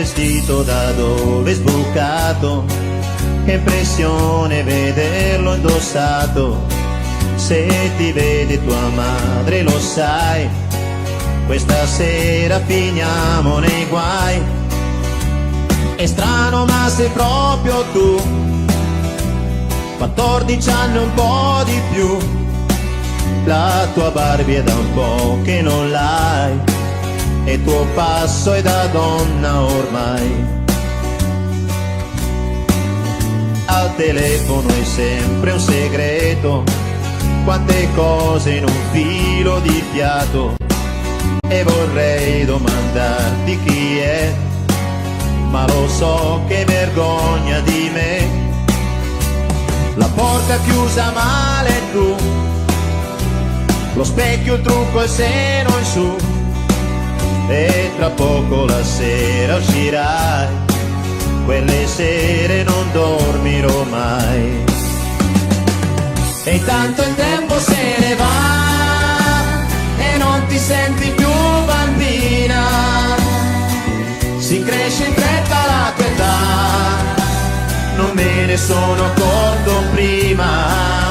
vestito da dove è sbucato, che impressione vederlo indossato. Se ti vede tua madre lo sai, questa sera finiamo nei guai. È strano ma sei proprio tu, 14 anni e un po' di più. La tua Barbie è da un po' che non l'hai, e il tuo passo è da donna ormai. Al telefono è sempre un segreto, quante cose in un filo di fiato. E vorrei domandarti chi è, ma lo so che vergogna di me. La porta chiusa male tu, lo specchio, il trucco, il seno in su, e tra poco la sera uscirai, quelle sere non dormirò mai. E intanto il tempo se ne va e non ti senti più bambina, si cresce in fretta la tua età, non me ne sono accorto prima.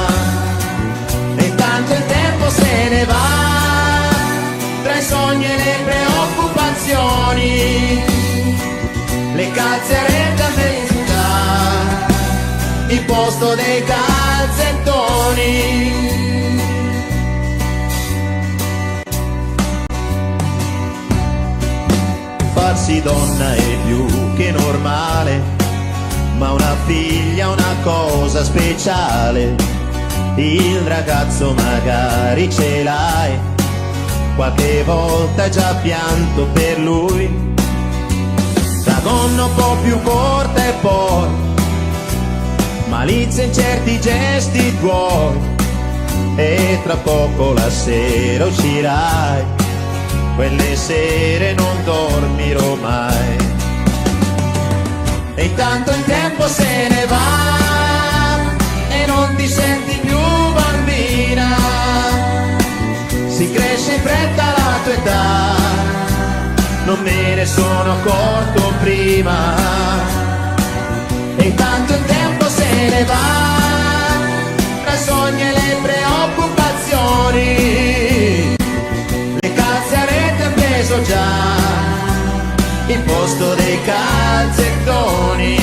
E intanto il tempo se ne va tra i sogni e le preoccupazioni, le calzerette a mezz'età, il posto dei calzettoni. Farsi donna è più che normale, ma una figlia è una cosa speciale. Il ragazzo magari ce l'hai, qualche volta hai già pianto per lui. La gonna un po' più corta e poi malizia in certi gesti tuoi, e tra poco la sera uscirai, quelle sere non dormirò mai. E intanto il tempo se ne va e non ti senti più bambina, si cresce in fretta la tua età, non me ne sono accorto prima. E intanto il tempo se ne va tra i sogni e le preoccupazioni, le calzarette appeso già, il posto dei calzettoni.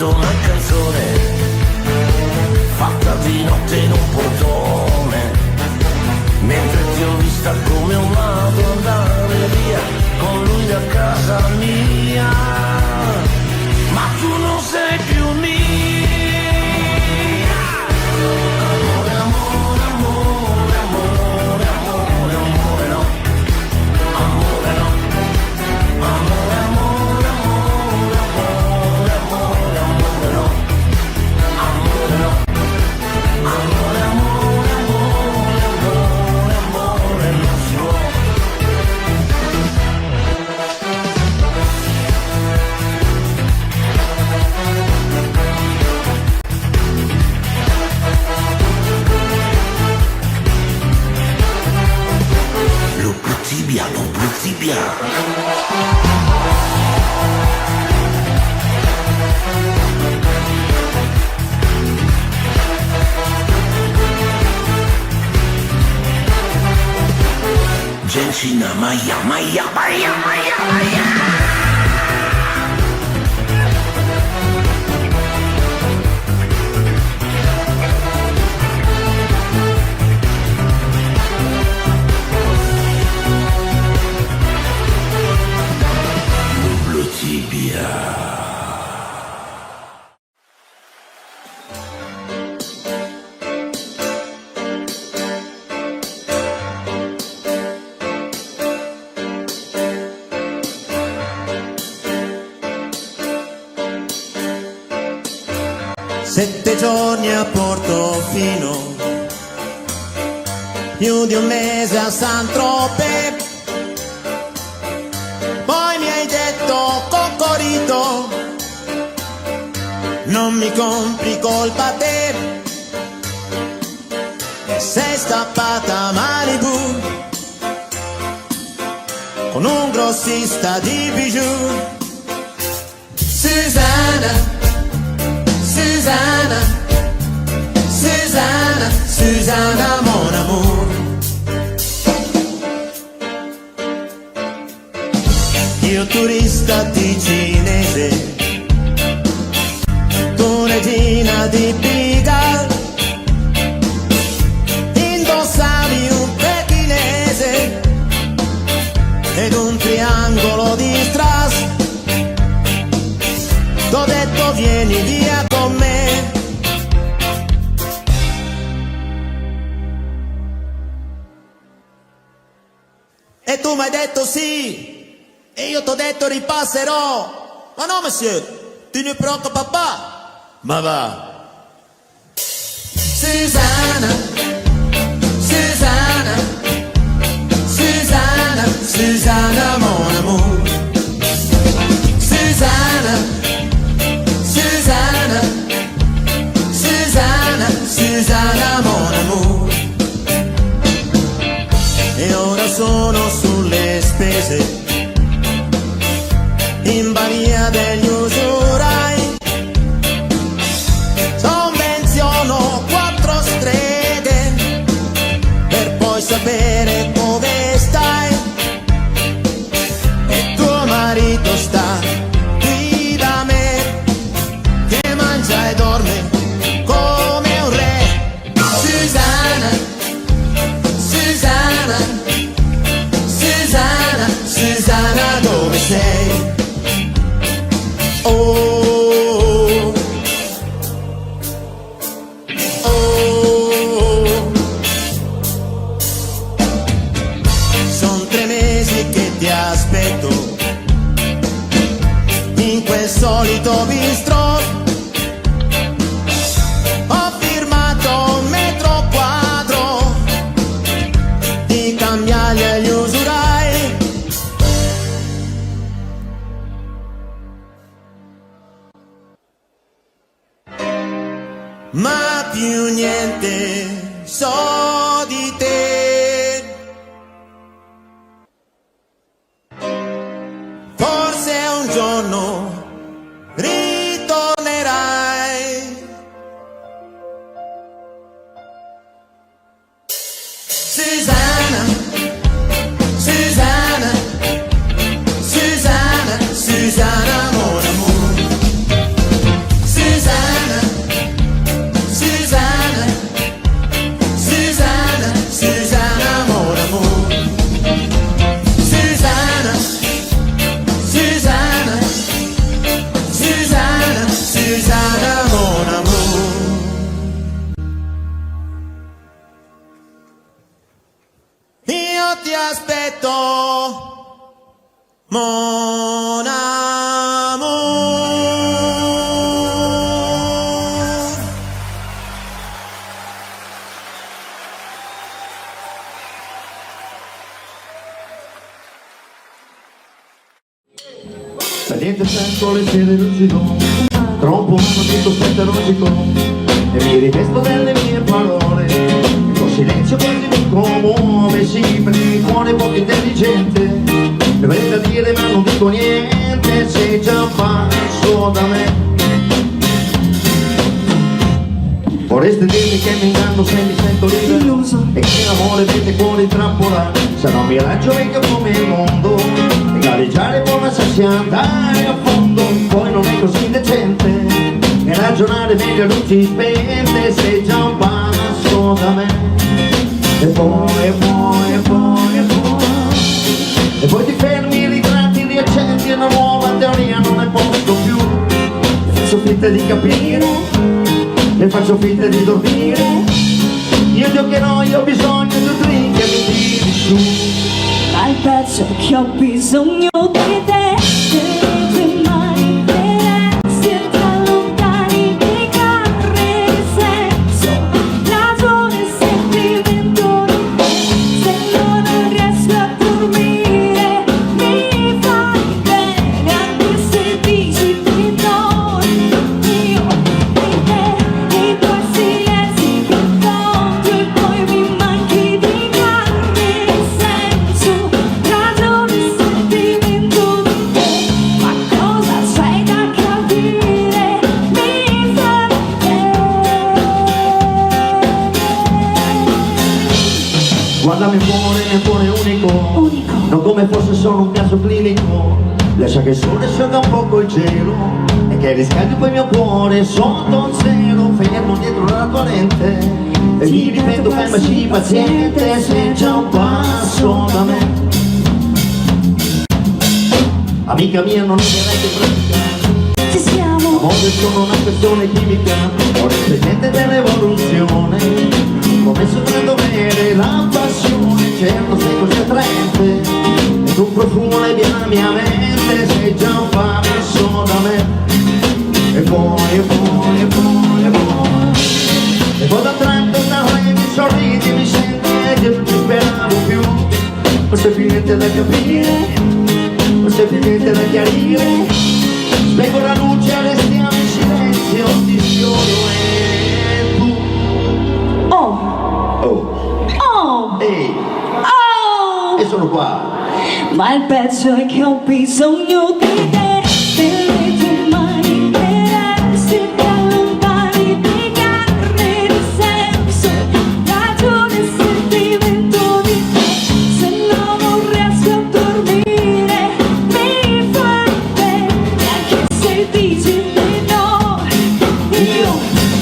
scritto una canzone fatta di notte in un portone, mentre ti ho vista come un mago andare via con lui da casa mia, ma tu non sei più mia. Amore, amore, amore, amore, amore, amore no, amore no, amore, amore, amore, amore, amore, amore no, amore no, amore, amore, amore, amore, amore non si può. Lo tibia. Gensina, Maya, Maya, Maya, Maya, Maya. Sette giorni a Portofino, più di un mese a Saint-Tropez, poi mi hai detto Coccorito, non mi compri colpa te, e sei scappata a Malibu con un grossista di bijou. Susanna, Susanna, Susanna, Susanna mon amour. Io turista ticinese, tu regina di Pigalle, indossavi un pechinese ed un triangolo di strass. T'ho detto vieni via con me. E tu mi hai detto sì, e io t'ho detto ripasserò. Ma no monsieur, tu ne preoccupa pas. Ma va. Susanna, Susanna, Susanna, Susanna mon amour. Susanna, Susanna, Susanna, Susanna mon amour. E ora sono sulle spese, in balia degli usurai, sovvenziono 4 streghe per poi sapere dove stai, e tuo marito sta qui da me, che mangia e dorme come un re. Susanna, Susanna, Susanna, Susanna dove sei? Oh, oh, son 3 mesi che ti aspetto in quel solito bistrò. Ho firmato un metro quadro di cambiargli agli usurai. Ma più niente so di te. Forse un giorno ritornerai. Susanna, Susanna, Susanna, Susanna mon amour. ti aspetto, mon amour. Niente senso le sere lucido, troppo tutto spetta rosico, e mi rivesto delle mie parole, con silenzio quasi mi commuove, sì, perché il cuore è poco intelligente, dovrei da dire ma non dico niente, sei già passo da me. Vorresti dirmi che mi inganno se mi sento libero, e che l'amore mette cuore in trappola, se non mi raggio vecchio come il mondo, e gareggiare può lasciarsi andare a fondo, poi non è così decente, e ragionare meglio a luci spente, sei già un passo da me. E poi ti fermi, ritratti, riaccendi una nuova teoria, non ne posso più, e faccio finta di capire, e faccio finta di dormire, io giocherò, io ho bisogno di un drink e mi tiri su. Ma il pezzo che ho bisogno di te, delle tue mani, delle tra lontani, dei carri di senso, ragione, sentimento di te, se non riesco a dormire, mi fai bene, anche se dici di no, io di te. Guardami il cuore unico, non come fosse solo un caso clinico, lascia che il sole sciolga un poco il cielo, e che riscaldi poi il mio cuore sotto il cielo, fermo dietro la tua lente, e mi ripeto fermaci paziente, sei già un passo da me. Amica mia non è neanche pratica, Ci siamo, amore è solo una questione chimica, ora è presente dell'evoluzione, come sopra dovere la passione, certo sei così attraente, e tu profumo le viene la mia mente, sei già un passo da me. E poi da tratto da lei mi sorridi, mi senti che non ci speravo più, forse è più niente da capire, forse è più niente da chiarire, spengo la luce, restiamo in silenzio, ti sfioro e tu. Ehi, e sono qua. ma il pezzo è che ho bisogno di te, delle tue mani, resti tra lontani, dei carri di senso, ragione, sentimento di te, se no non riesco a dormire, mi fai bene, anche se dici di no, io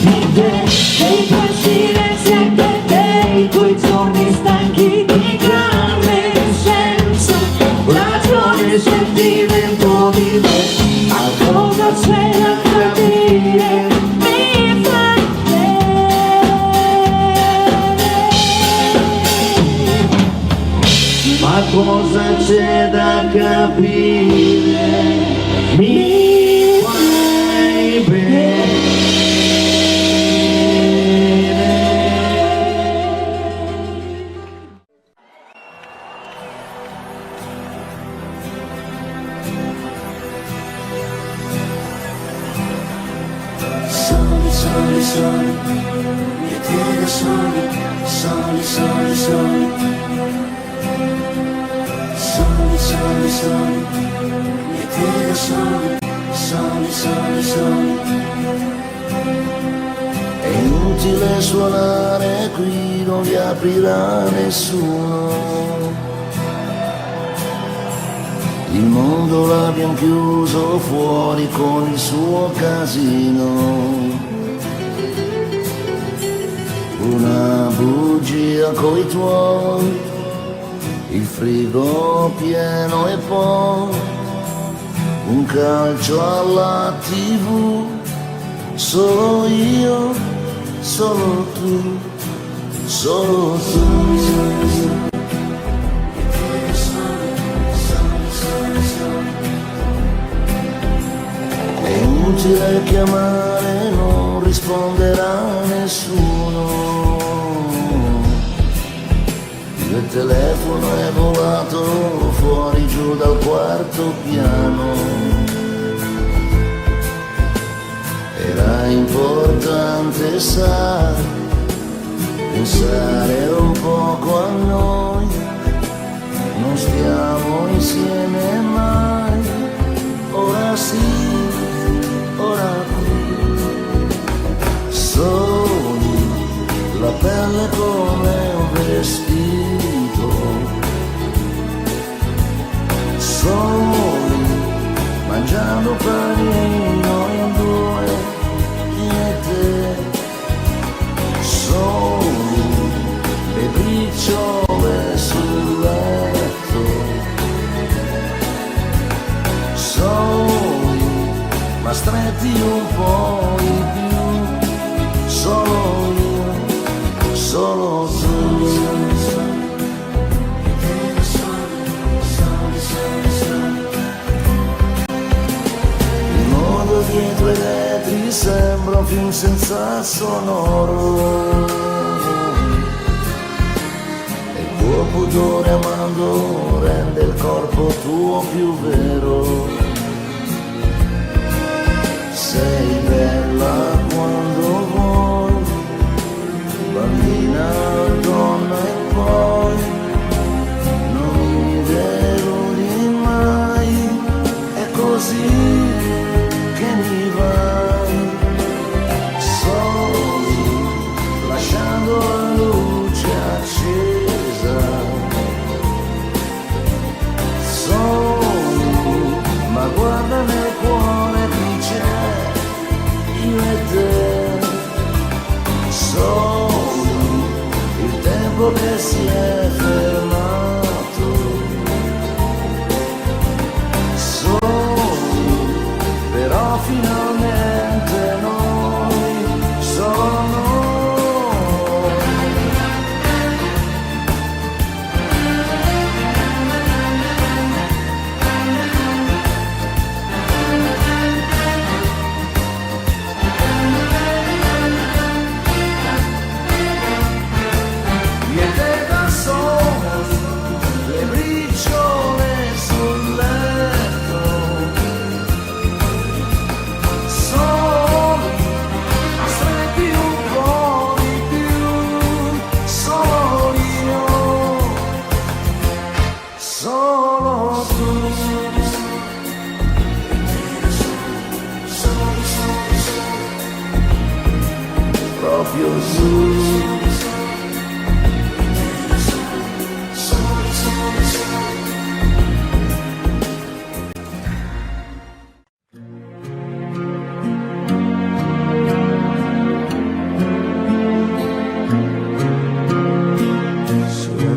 di te, dei tuoi silenzi anche te, i tuoi giorni stanchi di grande senso, ragione, sentimento di te, a cosa c'è da capire, mi fai bene. Ma cosa c'è da capire? Mi fai bene. Soli, e te da soli, soli, soli, soli. Soli, e te da soli, soli, soli, soli. È inutile suonare qui, non vi aprirà nessuno. Il mondo l'abbiamo chiuso fuori con il suo casino. Una bugia coi tuoi, il frigo pieno e poi un calcio alla TV, solo io, solo tu, solo tu. inutile chiamare, non risponderà nessuno. Il telefono è volato fuori giù dal quarto piano. Era importante, sai, pensare un poco a noi. Non stiamo insieme mai, ora sì, ora qui. Sogni, la pelle come un vestito. Soli, mangiando panino in due, io e te. Soli, le briciole sul letto. Soli, ma stretti un po' di più. Solo io, solo tu. Il mondo dietro i vetri sembra un film senza sonoro. E il tuo pudore amando rende il corpo tuo più vero. Sei bella quando vuoi, bambina, donna e poi non mi deludi mai, è così che mi vai. Soli, lasciando la luce accesa. Soli, ma guarda nel cuore chi c'è, io e te. Soli, il tempo che si è fermato. Soli, però finalmente noi, solo noi. Io e te da soli, le briciole sul letto. Soli, ma stretti un po' di più. Solo io, solo tu. Proprio tu.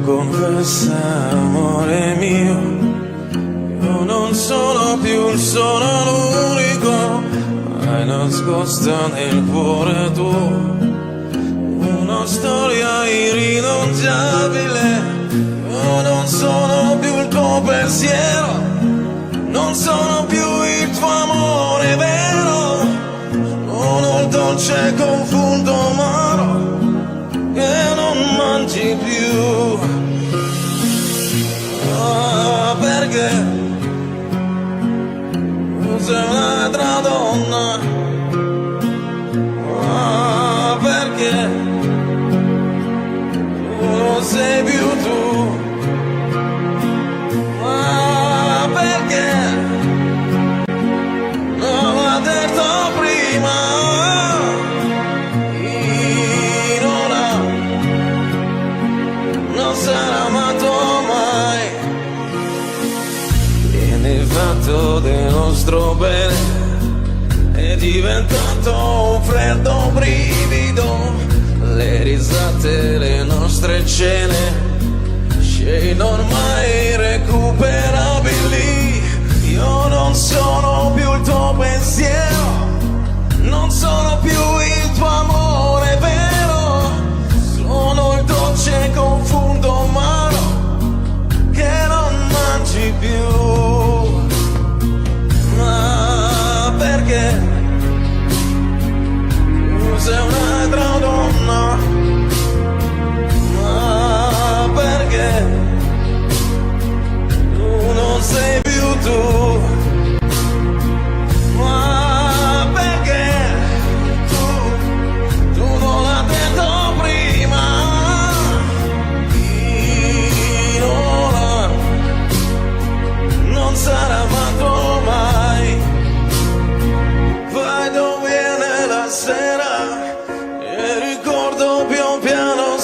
Confessa, amore mio, io non sono più il sono l'unico, hai nascosta nel cuore tuo una storia irrinunciabile. Io non sono più il tuo pensiero, non sono più il tuo amore vero, sono il dolce confuso amaro che non mangi più. Perché tu sei un'altra donna, perché tu non sei più tu, perché non l'ho detto prima, in ora non sarà amato mai. Il fatto del nostro bene è diventato un freddo brivido, le risate, le nostre cene scene ormai irrecuperabili. Io non sono più il tuo pensiero, non sono più il tuo amore vero, sono il dolce confuso amaro che non mangi più. Ma perché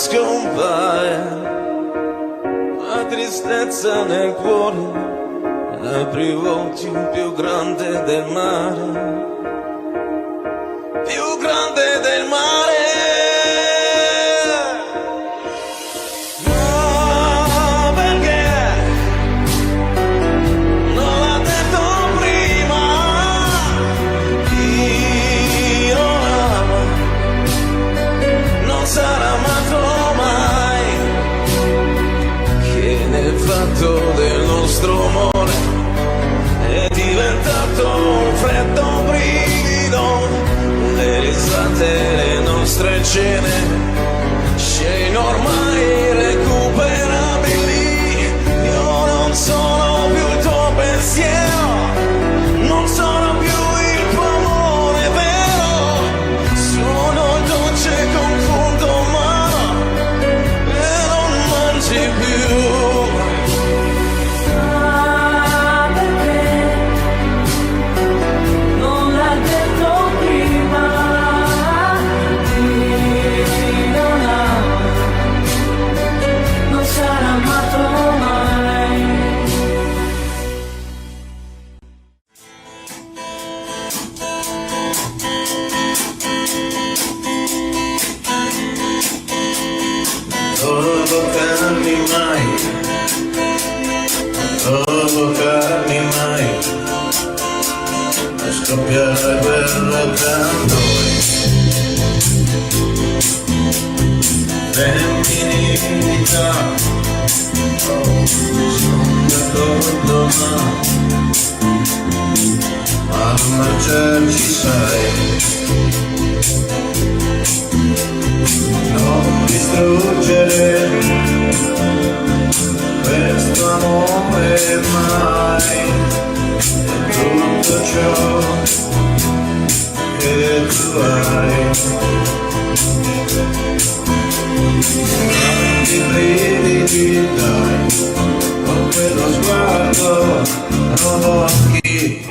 scompare. La tristezza nel cuore apri volti più grande del mare, più grande del mare. No, perché non l'ha detto prima. Chi non ama non sarà amato mai. Che nel fatto del nostro amore è diventato un freddo brivido, le risate, le nostre cene, scene ormai irrecuperabili. Io non sono più il tuo pensiero, non sono più il tuo amore vero, sono il dolce confuso umano e non mangi più. Toccarmi mai, toccarmi mai, a scoppiare per noi. Femminilità, sono d'accordo ma a mangiarci sai. Non distruggere questo amore mai, è tutto ciò che tu hai. Tanti brividi dai, con quello sguardo non occhi.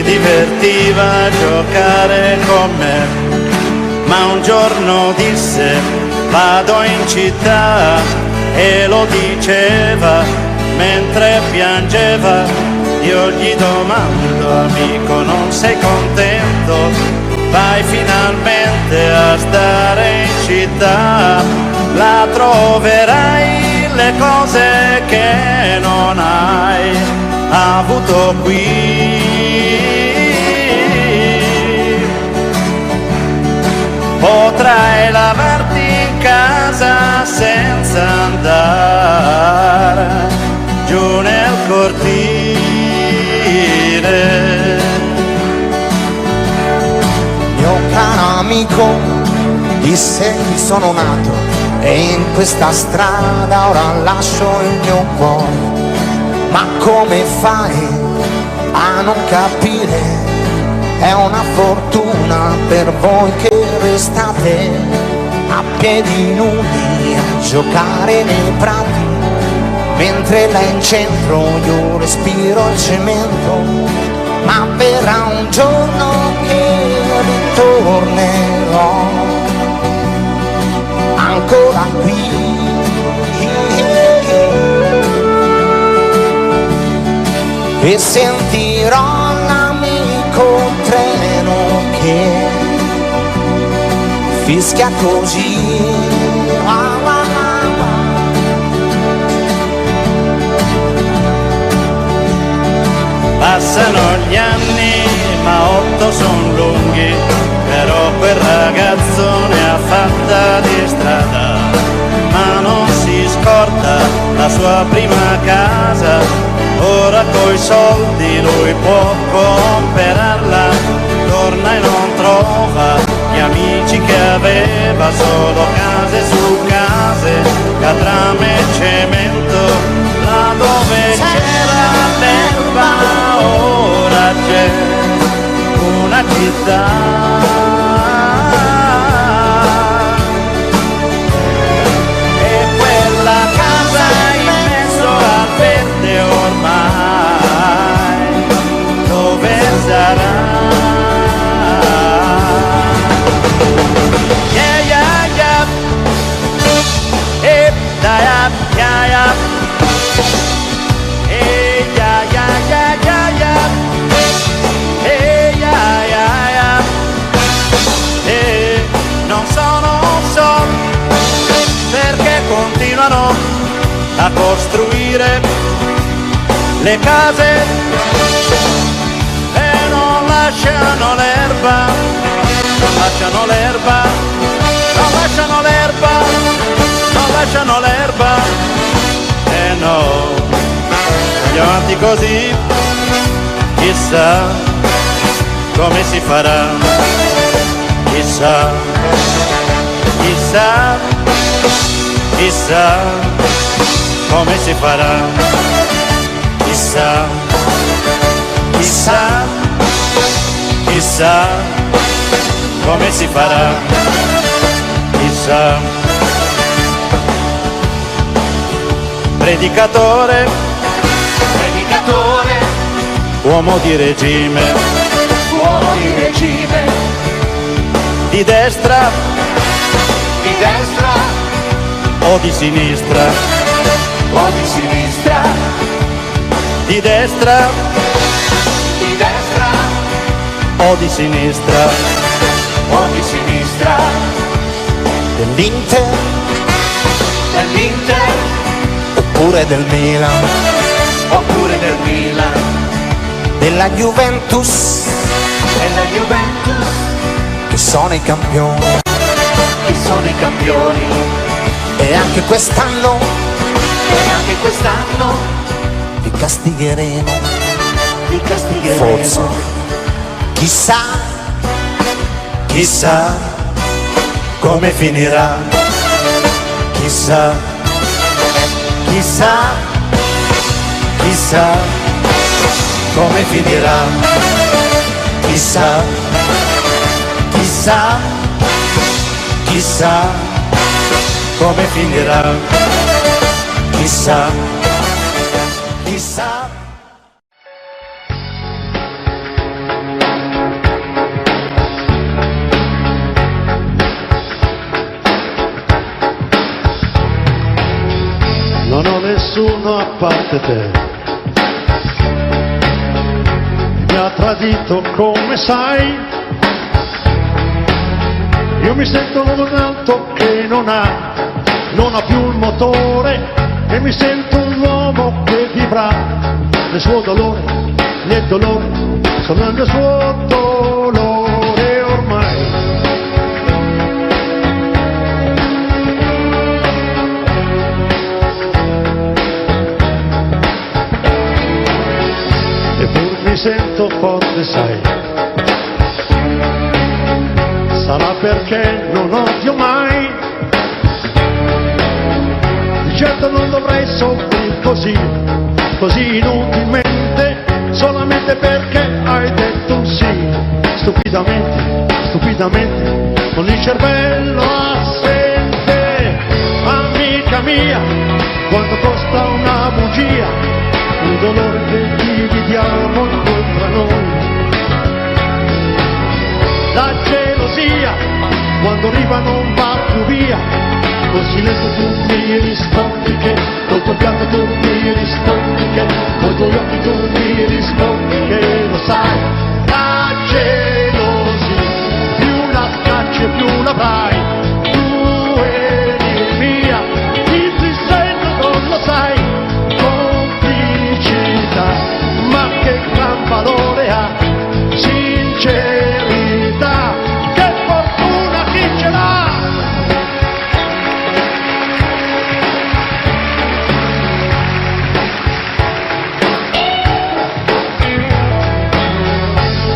si divertiva a giocare con me, ma un giorno disse vado in città e lo diceva mentre piangeva. Io gli domando amico non sei contento? Vai finalmente a stare in città, la troverai le cose che non hai avuto qui. Potrai lavarti in casa senza andare giù nel cortile. Mio caro amico disse sono nato e in questa strada ora lascio il mio cuore. Ma come fai a non capire? È una fortuna per voi che restate a piedi nudi a giocare nei prati, mentre là in centro io respiro il cemento. Ma verrà un giorno che ritornerò ancora qui e sentirò l'amico treno che fischia così. Passano gli anni ma 8 son lunghi, però quel ragazzo ne ha fatta di strada, ma non si scorda la sua prima casa. Ora coi soldi lui può comprarla, torna e non trova gli amici che aveva, solo case su case, catrame e cemento. Là dove c'era l'erba ora c'è una città. E quella casa in mezzo al verde ormai dove sarà? Yeah, yeah, yeah. E dai, yeah, yeah. E yeah, yeah, yeah, yeah, yeah. E yeah, yeah, yeah. E non so perché continuano a costruire le case e non lasciano l'erba, non lasciano l'erba, non lasciano l'erba, non lasciano l'erba. E no, andiamo avanti così, chissà come si farà, chissà, chissà, chissà come si farà, chissà, chissà, chissà come si farà, chissà. Predicatore, Predicatore, uomo di regime, uomo di regime, di destra di destra o di sinistra, o di sinistra, di destra di destra o di sinistra, o di sinistra, dell'Inter, dell'Inter, oppure del Milan, oppure del Milan, della Juventus, della Juventus, che sono i campioni, che sono i campioni, e anche quest'anno, vi castigheremo, forse, chissà, chissà come finirà, chissà, chissà, chissà come finirà, chissà, chissà, chissà come finirà, chissà, chissà. nessuno a parte te. Mi ha tradito come sai, io mi sento un auto che non ha più il motore, e mi sento un uomo che vibra nel suo dolore, nel dolore, sono nel suo dolore ormai. Eppur mi sento forte, sai, sarà perché non odio mai. Di certo non dovrei soffrire così, così inutilmente, solamente perché hai detto un sì, stupidamente, stupidamente, con il cervello assente. Amica mia, quanto costa una bugia, un dolore che dividiamo tra noi. La gelosia, quando arriva non va più via, col silenzio tu mi rispondi che, col tuo pianto tu mi rispondi che, col tuoi occhi tu mi rispondi che lo sai. La gelosia, più la scacci e più l'avrai, tu eri mia, il tristezzo non lo sai. Complicità, ma che gran valore ha, sincerità, che fortuna chi ce l'ha.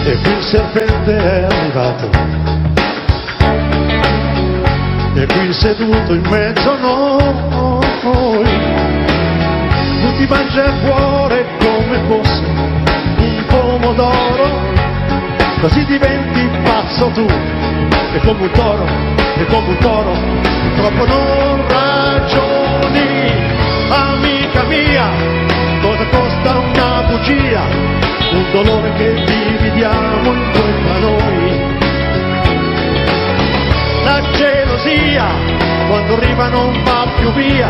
E qui il serpente è arrivato, e qui seduto in mezzo a noi, tu ti mangia il cuore come fosse un pomodoro, così diventi pazzo tu, e come un toro, e come un toro, purtroppo non ragioni. Amica mia, cosa costa una bugia, un dolore che dividiamo in due tra noi. La gelosia, quando arriva non va più via,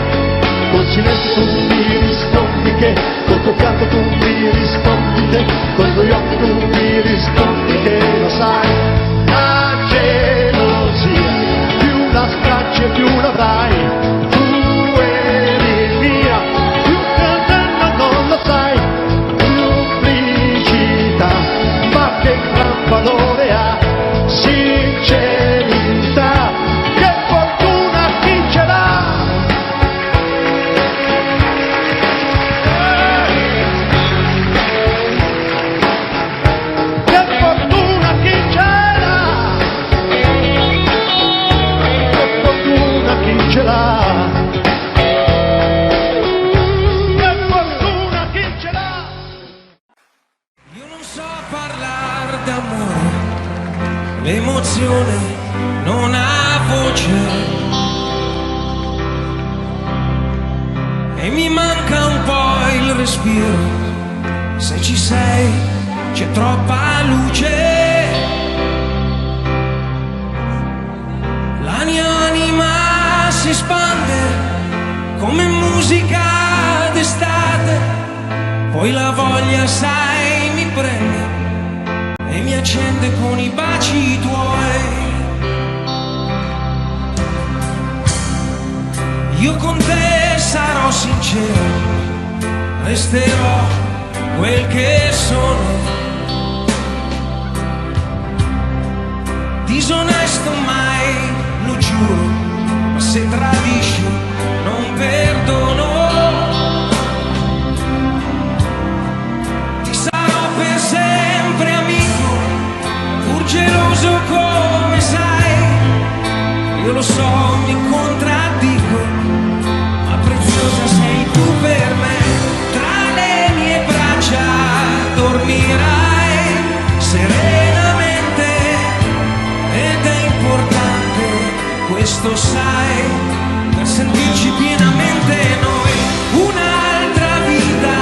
col silenzio tu mi rispondi che, col tuo pianto tu mi rispondi che, con i tuoi occhi tu mi rispondi che lo sai. La gelosia, più la scacci e più l'avrai, tu eri mia, più che non lo sai. Duplicità, ma che gran valore ha, sincerità, che fortuna chi ce l'ha. Che fortuna chi ce l'ha, che fortuna chi ce l'ha, che fortuna chi ce l'ha. Io non so parlare d'amore, l'emozione non ha voce e mi manca un po' il respiro. Se ci sei c'è troppa luce, la mia anima si espande come musica d'estate, poi la voglia sai mi prende e mi accende con i baci tuoi. Io con te sarò sincero, resterò quel che sono, disonesto mai, lo giuro, ma se tradisci non perdono. Ti sarò per sempre amico, pur geloso come sai. Io lo so, mi contraddico, ma preziosa sei tu per me. Tra le mie braccia dormirai serenamente ed è importante, questo sai, per sentirci pienamente noi. Un'altra vita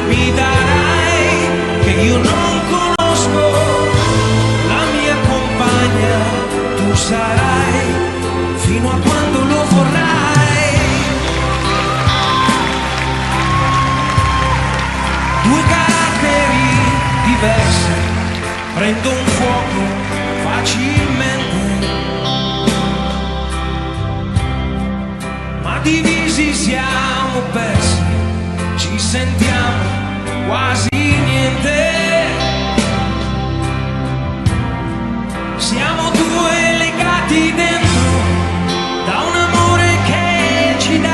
mi darai che io non conosco, la mia compagna tu sarai fino a quando lo vorrai. prendo un fuoco facilmente, ma divisi siamo persi, ci sentiamo quasi niente. Siamo due legati dentro da un amore che ci dà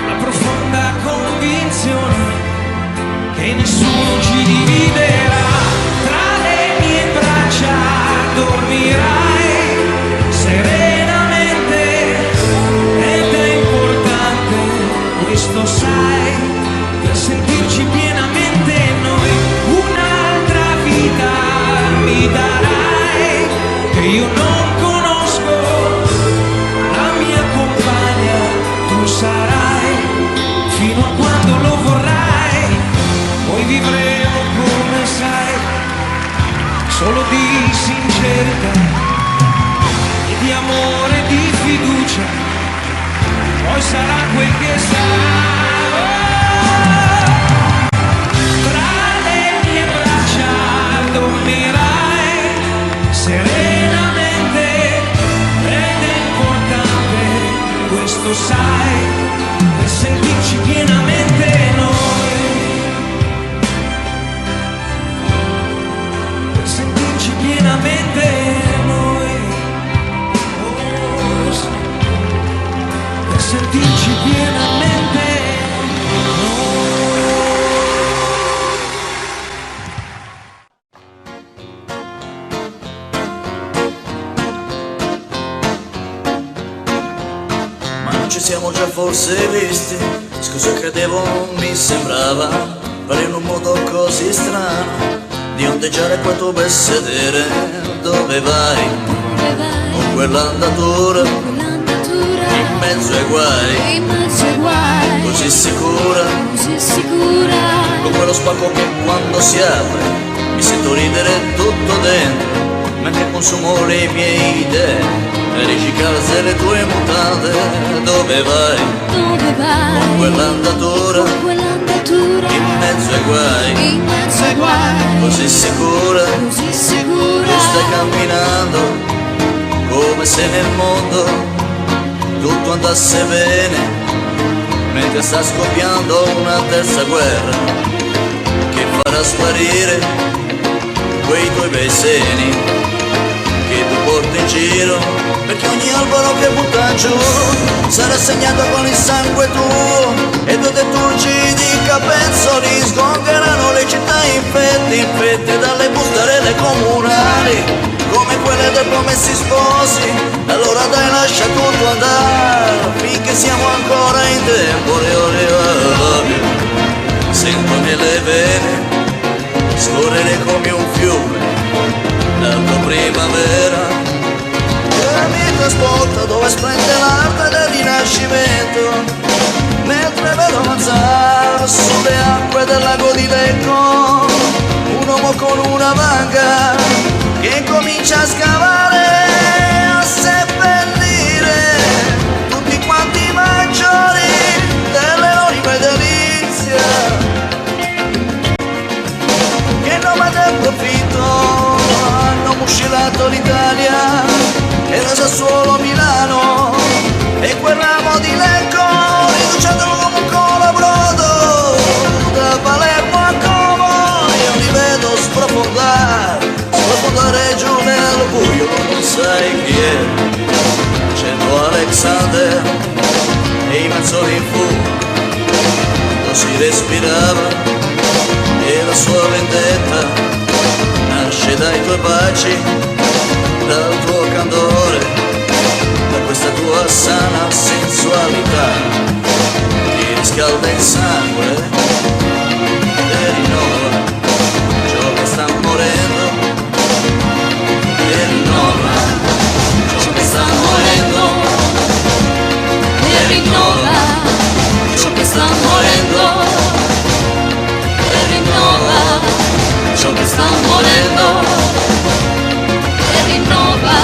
la profonda convinzione che nessuno ci dividerà. Tra le mie braccia dormirai serenamente ed è importante, questo sai, per sentirci pienamente noi. Un'altra vita mi darai che io non conosco, la mia compagna tu sarai fino a quando lo vorrai. Poi vivremo come sai, solo di sincerità e di amore e di fiducia, poi sarà quel che sarà. Tra le mie braccia dormirai serenamente ed è importante, questo sai, per sentirci pienamente noi, per sentirci pienamente noi, oh, sì, per sentirci pienamente noi. Ma non ci siamo già forse visti? Scusa, credevo, non mi sembrava, pare in un modo così strano di ondeggiare quel tuo bel sedere. Dove vai? Con quell'andatura in mezzo ai guai, così sicura, con quello spacco che quando si apre mi sento ridere tutto dentro, mentre consumo le mie idee e ricicalze le tue mutande. Dove vai? Con quell'andatura in mezzo ai guai, così sicura, tu stai camminando come se nel mondo tutto andasse bene, mentre sta scoppiando una terza guerra che farà sparire quei tuoi bei seni che tu porti in giro, perché ogni albero che butta giù sarà segnato con il sangue tuo, e due turgidi capezzoli sgongheranno le città infette dalle bustarelle comunali, come quelle dei promessi sposi. Allora dai, lascia tutto andare finché siamo ancora in tempo. Sento nelle vene scorrere come un fiume la tua primavera, che mi trasporta dove splende l'arte del rinascimento, mentre vedo avanzare sulle acque del lago di Lecco un uomo con una vanga che comincia a scavare, a seppellire tutti quanti i maggiori delle orime delizia, che nome del profitto hanno muscilato l'Italia e la Sassuolo Milano e quel ramo di Lecco, riducendolo come un colabrodo da Palermo a Como. Io li vedo sprofondare giù nel buio, non sai chi è. C'entrò Alexander e i mazzoli in fumo, quando si respirava, e la sua vendetta nasce dai tuoi baci, dal tuo candore, da questa tua sana sensualità, ti riscalda il sangue e rinnova ciò che sta morendo, e rinnova ciò che sta morendo, e rinnova ciò che sta morendo, e rinnova ciò che sta morendo, e rinnova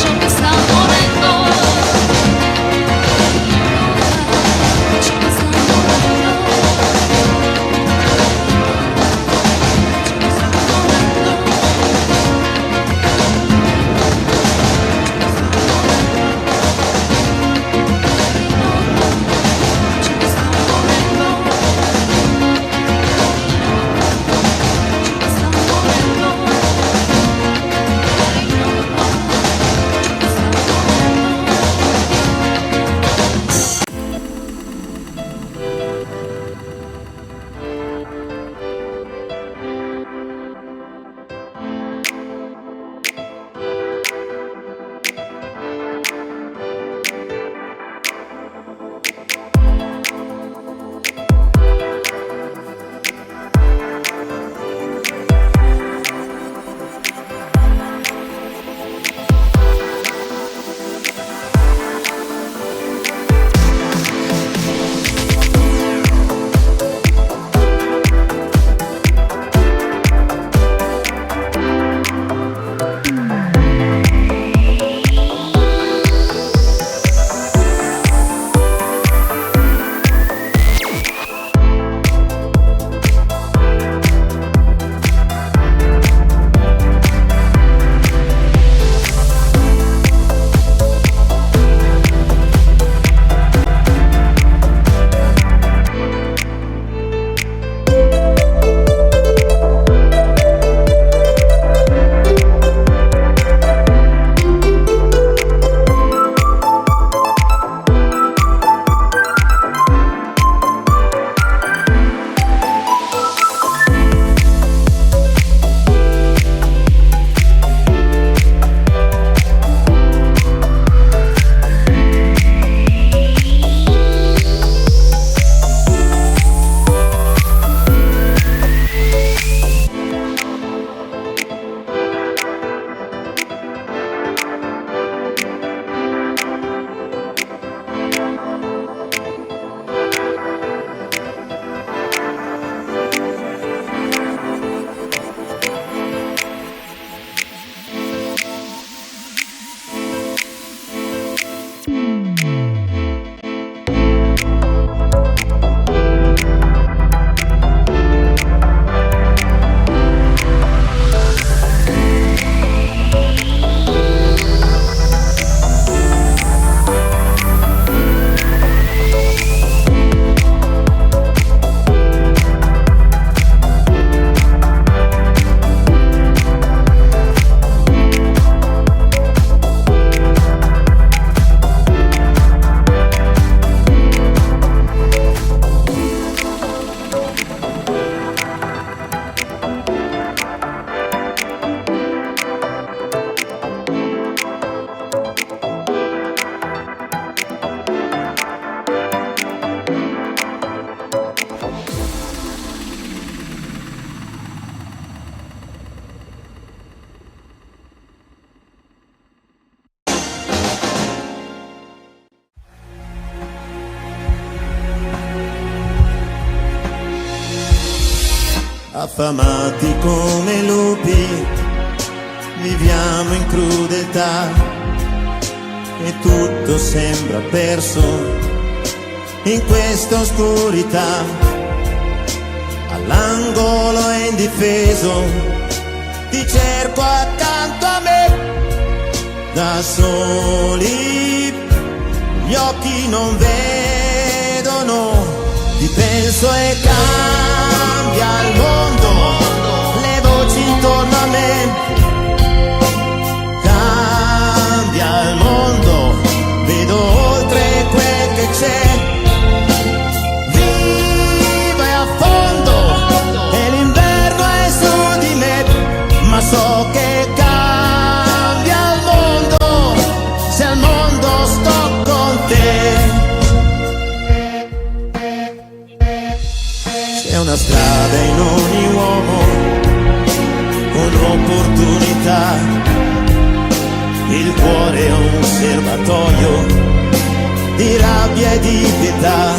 ciò che sta morendo, ciò che sta morendo. affamati come lupi, viviamo in crudeltà e tutto sembra perso in questa oscurità. All'angolo è indifeso, ti cerco accanto a me, da soli gli occhi non vedono, ti penso e cambia il mondo, le voci intorno a me, cambia il mondo, vedo oltre quel che c'è, vivo e affondo e l'inverno è su di me, ma so che cambia il mondo se al mondo sto con te. C'è una strada in ogni uomo, un'opportunità, il cuore è un serbatoio di rabbia e di pietà,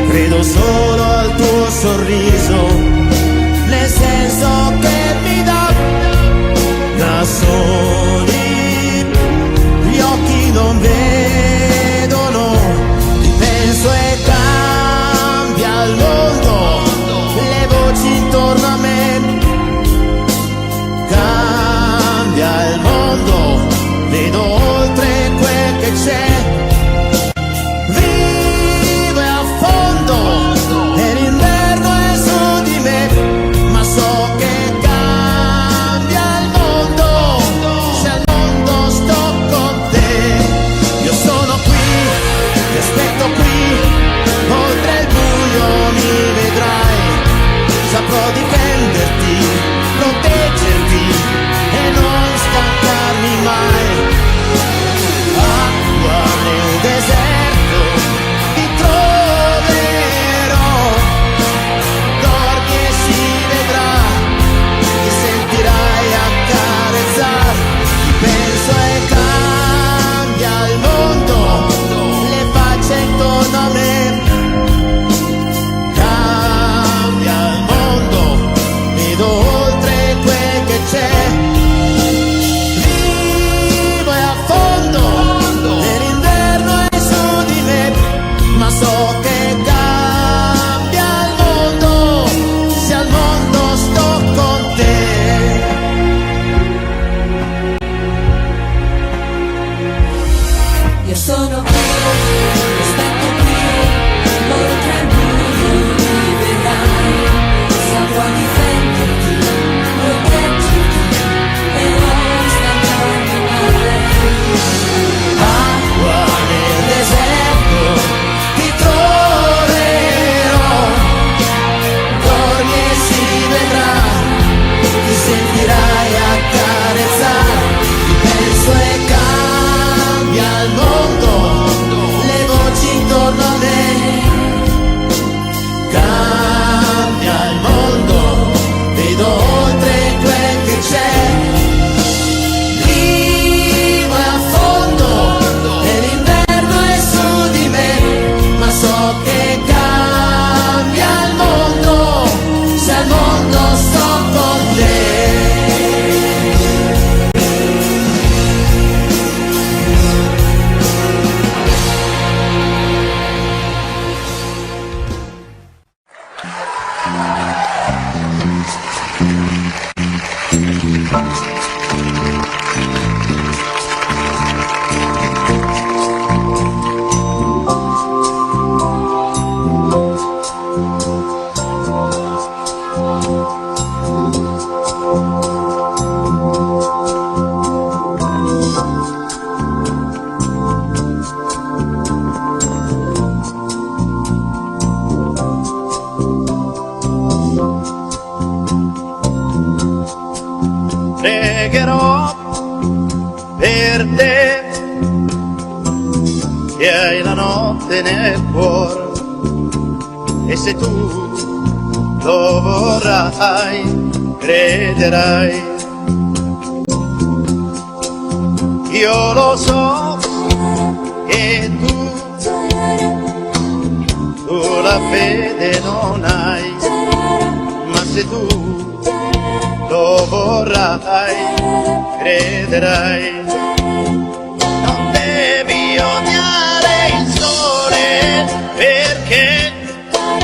credo solo al tuo sorriso, nel senso che mi dà, da soli gli occhi non vedono, ti penso e cambia il mondo, le voci intorno a me, cambia il mondo, vedo oltre quel che c'è, vivo e affondo e l'inverno è su di me, ma so che cambia il mondo se al mondo sto con te. Io sono qui, ti aspetto qui, oltre il buio mi vedrai, saprò difenderti, proteggerti e non stancarmi mai. Acqua nel deserto ti troverò, dormi e si vedrà, ti sentirai accarezzare, ti penso e cambia il mondo, le facce intorno a me, cambia il mondo, vedo oltre quel che c'è, vivo e affondo e l'inverno è su di me, ma so che cambia il mondo se al mondo sto con te. Io sono qui, aspetto qui, oltre il buio mi vedrai, saprò difenderti, proteggerti e non stancarmi mai. Acqua nel deserto ti troverò, dormi e si vedrà, ti sentirai accarezzare, ti penso e cambia il mondo, le voci intorno a me, cambia il mondo, vedo oltre quel che c'è, vivo e affondo e l'inverno è su di me, ma so che cambia il mondo se al mondo sto con te. Pregherò per te che hai la notte nel cuore, e se tu lo vorrai, crederai. Io lo so che tu la fede non hai, ma se tu lo vorrai, crederai. Non devi odiare il sole perché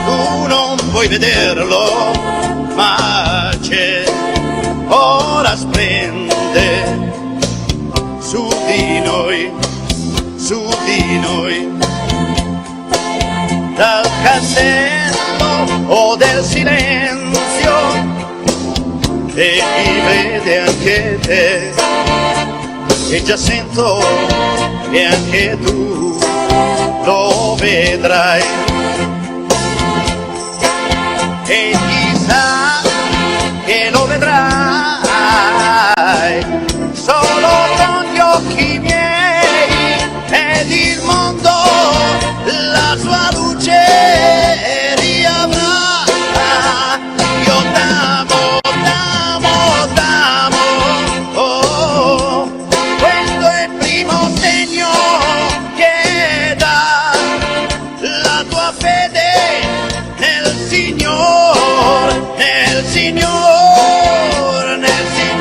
tu non puoi vederlo, ma c'è, ora splende su di noi, su di noi. Dal castello o del silenzio, e chi vede anche te, e già sento che anche tu lo vedrai. E chissà che lo vedrai solo con gli occhi miei, ed il mondo la sua luce riavrà. Io t'amo, t'amo, t'amo, oh, questo è il primo segno che dà la tua fede nel Signore, nel Signore, nel Signore.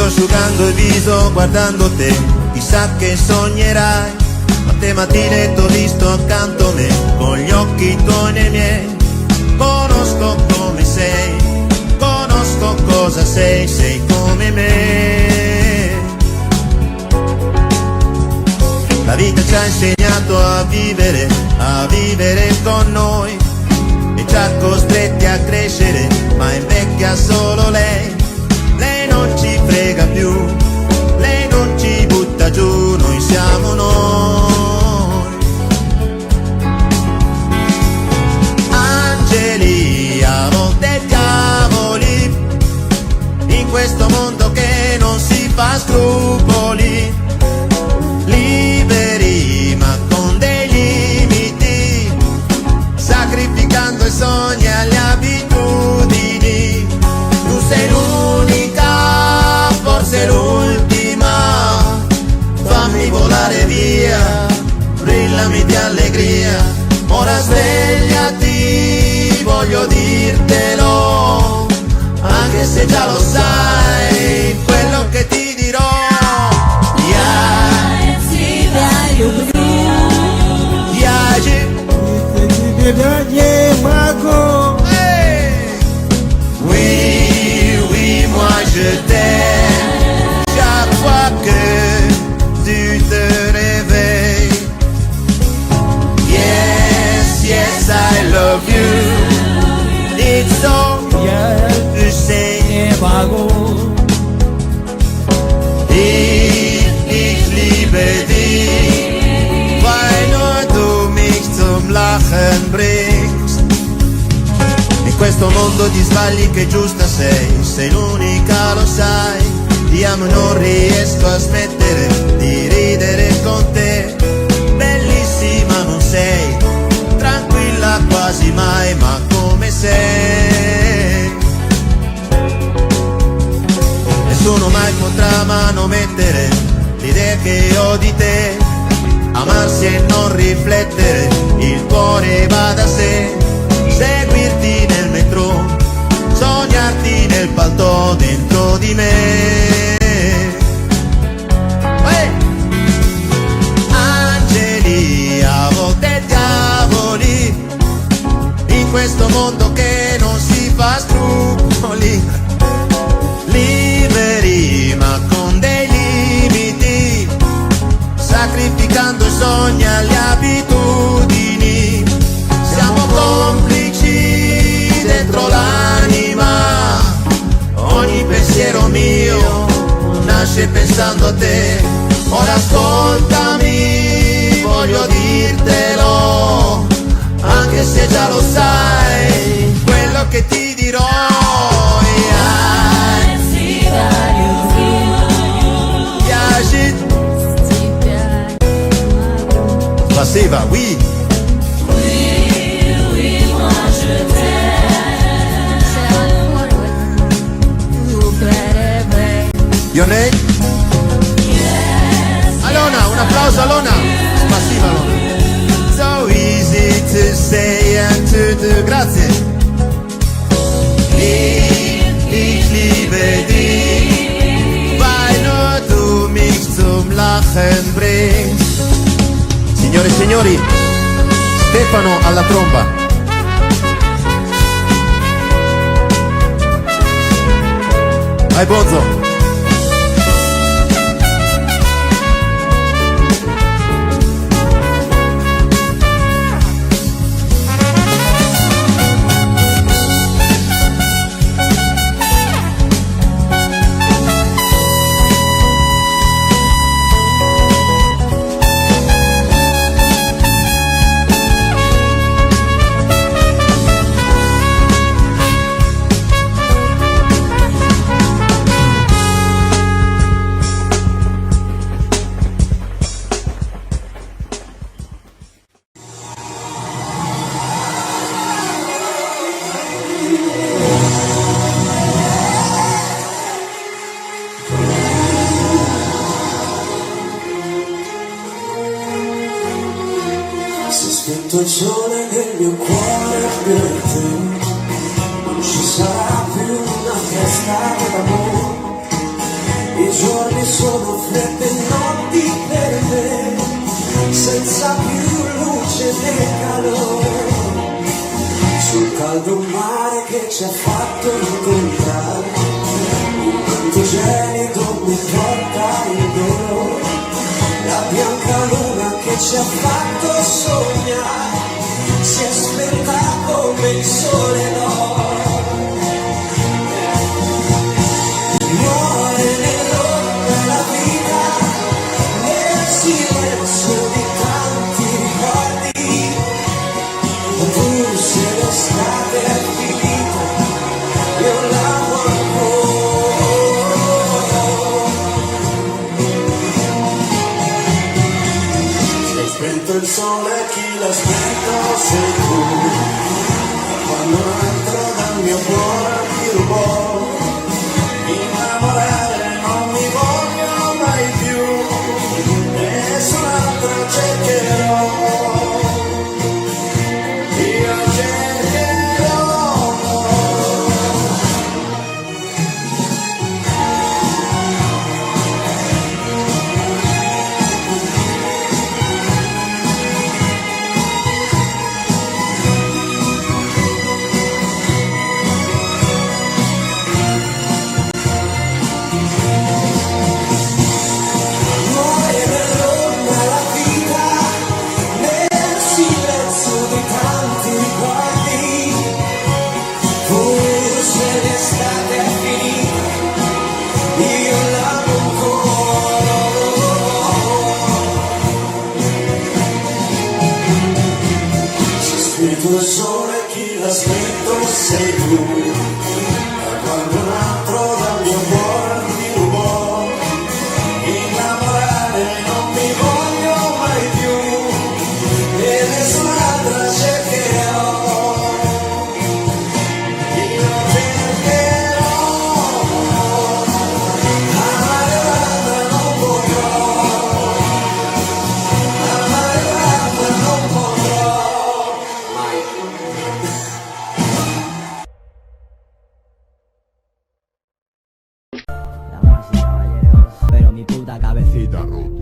Asciugando il viso guardando te, chissà che sognerai. Quante mattine t'ho visto accanto a me, con gli occhi tuoi nei miei. Conosco come sei, conosco cosa sei, sei come me. La vita ci ha insegnato a vivere con noi, e ci ha costretti a crescere, ma invecchia solo lei. Lei non ci frega più, lei non ci butta giù, noi siamo noi. Angeli, a volte diavoli, in questo mondo che non si fa scrupoli. Liberi ma con dei limiti, sacrificando i sogni alle abitudini. Tu sei l'unica, forse l'ultima, fammi volare via, brillami di allegria. Ora svegliati, voglio dirtelo, anche se già lo sai, quello che ti dirò. Oui, moi je t'aime, chaque fois que tu te réveilles. Yes, I love you. It's all tu sais. questo mondo di sbagli che giusta sei l'unica, lo sai. Ti amo e non riesco a smettere di ridere con te. Bellissima non sei, tranquilla quasi mai, ma come sei? Nessuno mai potrà manomettere l'idea che ho di te. Amarsi e non riflettere, il cuore va da sé. Seguirti nel metro, sognarti nel palto dentro di me. Angeli, a volte diavoli, in questo mondo che non si fa scrupoli. Liberi ma con dei limiti, sacrificando i sogni alle abitudini. Siamo complici dentro l'anima, ogni pensiero mio nasce pensando a te. Ora ascoltami, voglio dirtelo, anche se già lo sai, quello che ti dirò. Passiva, oui. Your name? Alona, un applauso Alona. Passiva Alona. So easy to say and to do. Grazie. Ich liebe dich, weil nur du mich zum Lachen bringst. Signore e signori, Stefano alla tromba. Vai Bozzo. Il sole nel mio cuore per te, non ci sarà più una festa d'amore. I giorni sono fredde notti per me, senza più luce né calore. Sul caldo mare che ci ha fatto incontrare, un vento gelido mi porta il dolore. La bianca luna che ci ha fatto sognare si è spenta come il sole d'oro. Muore nell'ombra la vita, nel silenzio di tanti ricordi. Tu se l'estate è finita, io l'amo ancora. Si è spento il sole, chi l'ha spento sei tu. Quando entro dal mio cuore ti rubò, innamorare non mi voglio mai più, nessun'altra cercherò. Io cercherò. Cita Roto.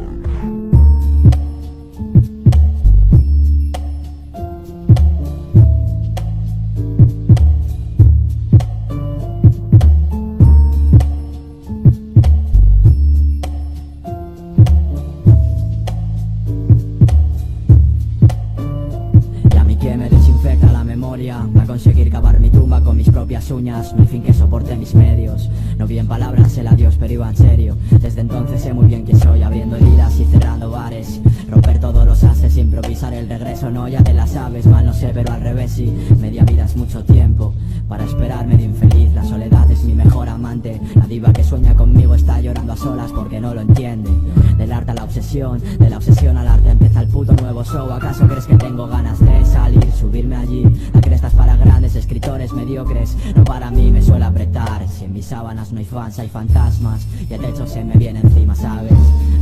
Va a conseguir cavar mi tumba con mis propias uñas. No hay fin que soporte mis medios. No vi en palabras el adiós, pero iba en serio. Desde entonces sé muy bien quién soy, abriendo heridas y cerrando bares. Romper todos los ases, improvisar el regreso. No, ya te la sabes, mal no sé, pero al revés sí. Media vida es mucho tiempo para esperar medio infeliz. La soledad es mi mejor amante. La diva que sueña conmigo está llorando a solas porque no lo entiende. Del arte a la obsesión, de la obsesión al arte empieza el puto nuevo show. ¿Acaso crees que tengo ganas de salir, subirme allí? La cresta es para grandes escritores mediocres, no para mí, me suele apretar. Si en mis sábanas no hay fans, hay fantasmas y el techo se me viene encima, ¿sabes?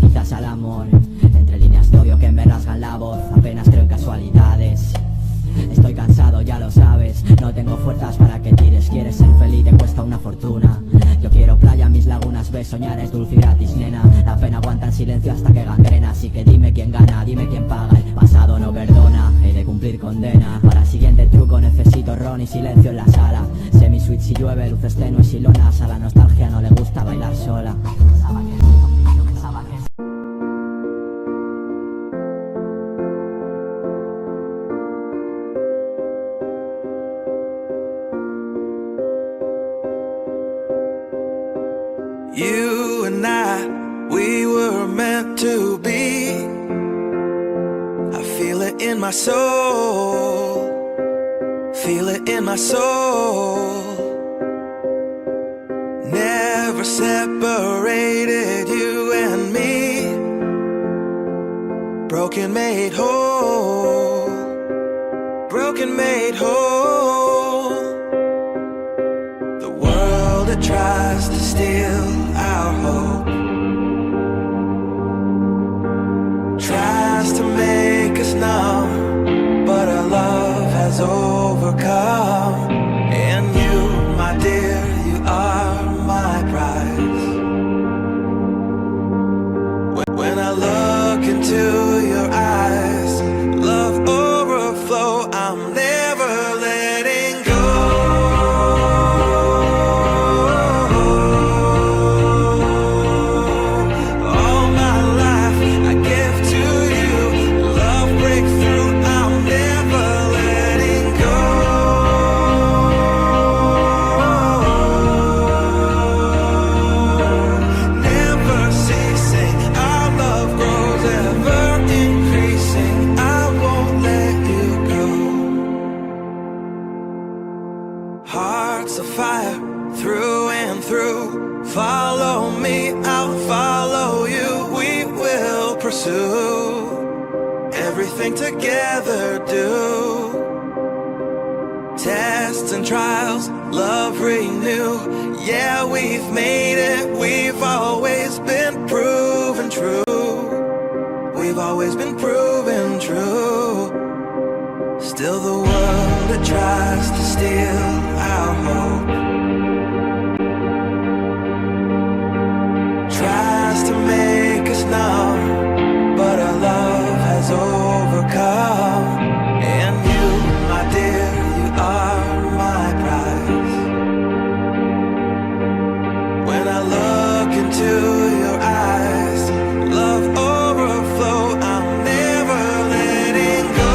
Quizás al amor, entre líneas de odio que me rasgan la voz. Apenas creo en casualidades. Estoy cansado, ya lo sabes. No tengo fuerzas para que tires. Quieres ser feliz, te cuesta una fortuna. Yo quiero playa, mis lagunas, ves, soñar es dulce y gratis, nena. La pena aguanta en silencio hasta que gangrena. Así que dime quién gana, dime quién paga. El pasado no perdona, he de cumplir condena. Para el siguiente truco necesito ron y silencio en la sala. Semi-sweet si llueve, luces tenues y lonas. A la nostalgia no le gusta bailar sola. You and I, we were meant to be. I feel it in my soul. Feel it in my soul. Never separated, you and me. Broken made whole. Broken made whole. The world that tries to steal our hope tries to make us numb, but our love has overcome. And you, my dear, you are my prize. When I look into your eyes, love overflow, I'm never letting go. Hearts of fire through and through. Follow me, I'll follow you. We will pursue everything together, do tests and trials, love renew. Yeah, we've made it, we've always been proven true. We've always been proven true. Still the world that tries to steal our hope tries to make us numb, but our love has overcome. And you, my dear, you are my prize. When I look into your eyes, love overflow, I'm never letting go.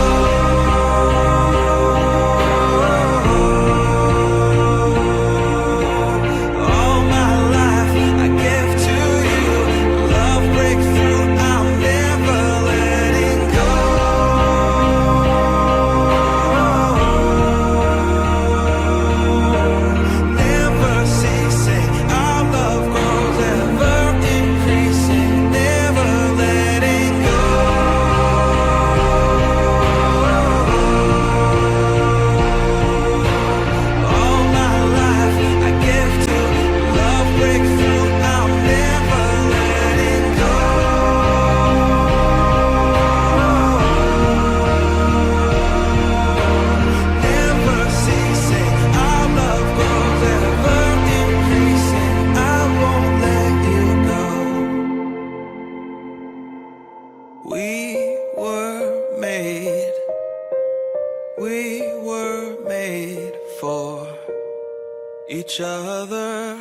We were made for each other.